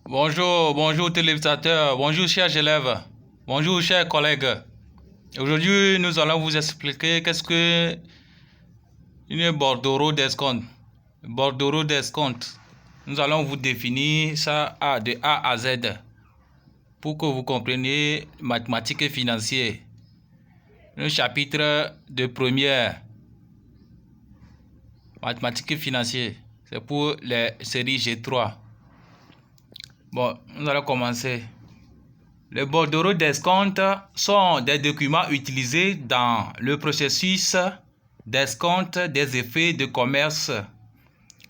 Bonjour, bonjour téléspectateurs, bonjour chers élèves, bonjour chers collègues. Aujourd'hui, nous allons vous expliquer qu'est-ce que une bordereau d'escompte. Bordereau d'escompte. Nous allons vous définir ça de A à Z pour que vous compreniez mathématiques et financières. Un chapitre de première. Mathématiques et financières. C'est pour les séries G3. Bon, nous allons commencer. Les bordereaux d'escompte sont des documents utilisés dans le processus d'escompte des effets de commerce.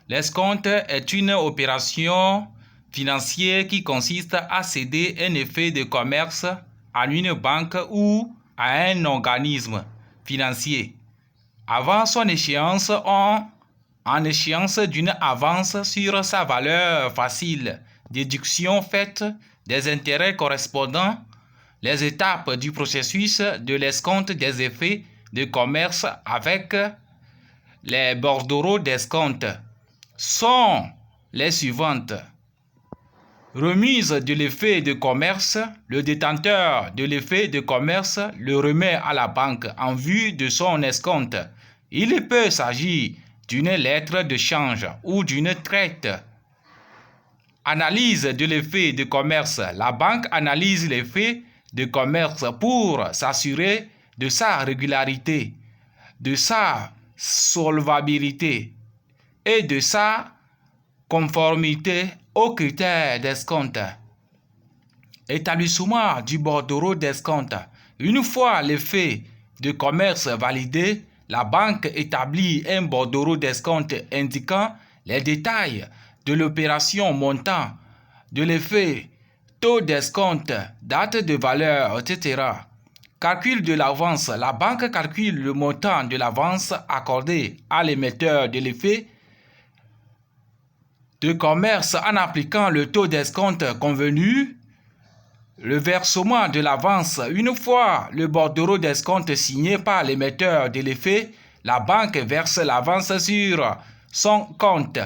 L'escompte est une opération financière qui consiste à céder un effet de commerce à une banque ou à un organisme financier avant son échéance en échéance d'une avance sur sa valeur facile, déduction faite des intérêts correspondants, les étapes du processus de l'escompte des effets de commerce avec les bordereaux d'escompte sont les suivantes. Remise de l'effet de commerce, le détenteur de l'effet de commerce le remet à la banque en vue de son escompte. Il peut s'agir d'une lettre de change ou d'une traite. Analyse de l'effet de commerce. La banque analyse l'effet de commerce pour s'assurer de sa régularité, de sa solvabilité et de sa conformité aux critères d'escompte. Établissement du bordereau d'escompte. Une fois l'effet de commerce validé, la banque établit un bordereau d'escompte indiquant les détails de l'opération, montant de l'effet, taux d'escompte, date de valeur, etc. Calcul de l'avance. La banque calcule le montant de l'avance accordée à l'émetteur de l'effet de commerce en appliquant le taux d'escompte convenu. Le versement de l'avance. Une fois le bordereau d'escompte signé par l'émetteur de l'effet, la banque verse l'avance sur son compte.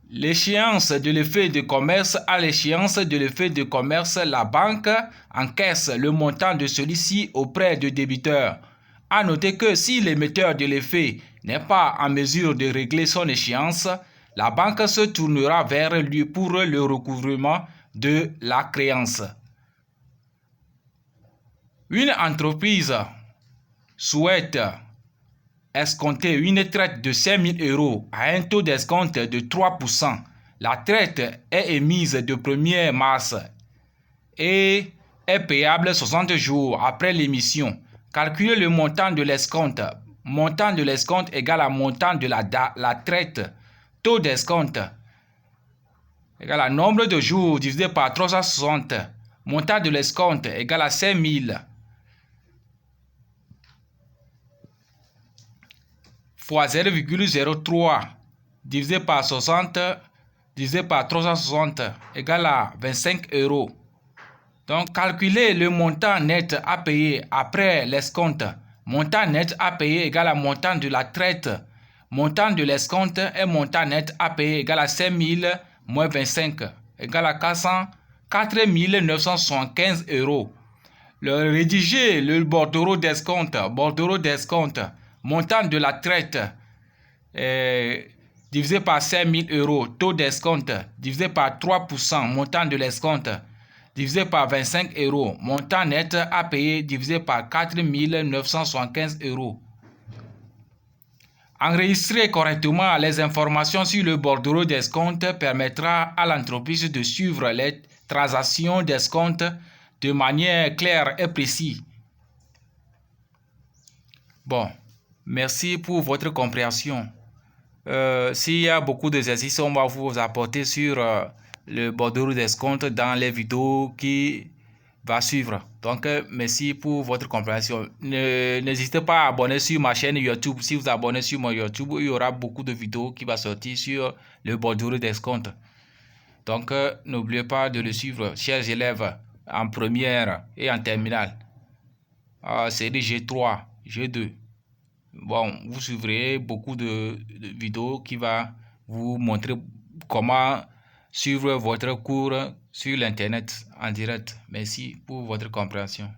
L'échéance de l'effet de commerce. À l'échéance de l'effet de commerce, la banque encaisse le montant de celui-ci auprès du débiteur. À noter que si l'émetteur de l'effet n'est pas en mesure de régler son échéance, la banque se tournera vers lui pour le recouvrement de la créance. Une entreprise souhaite escompter une traite de 5 000 € à un taux d'escompte de 3%. La traite est émise de 1er mars et est payable 60 jours après l'émission. Calculer le montant de l'escompte. Montant de l'escompte égale à montant de la traite. Taux d'escompte égale à nombre de jours divisé par 360. Montant de l'escompte égale à 5 000 fois 0,03 divisé par 60 divisé par 360 égale à 25 €. Donc, calculer le montant net à payer après l'escompte. Montant net à payer égale à montant de la traite. Montant de l'escompte et montant net à payer égale à 5 000 moins 25 égale à 4 975 €. Rédiger le bordereau d'escompte. Bordereau d'escompte. Montant de la traite divisé par 5 000 €. Taux d'escompte divisé par 3%. Montant de l'escompte divisé par 25 €. Montant net à payer divisé par 4 975 €. Enregistrer correctement les informations sur le bordereau d'escompte permettra à l'entreprise de suivre les transactions d'escompte de manière claire et précise. Bon, merci pour votre compréhension. S'il y a beaucoup d'exercices, on va vous apporter sur le bordereau d'escompte dans les vidéos qui vont suivre. Donc, merci pour votre compréhension. N'hésitez pas à abonner sur ma chaîne YouTube. Si vous abonnez sur mon YouTube, il y aura beaucoup de vidéos qui vont sortir sur le bordereau d'escompte. Donc, n'oubliez pas de le suivre, chers élèves, en première et en terminale. Série G3, G2. Bon, vous suivrez beaucoup de vidéos qui va vous montrer comment suivre votre cours sur l'Internet en direct. Merci pour votre compréhension.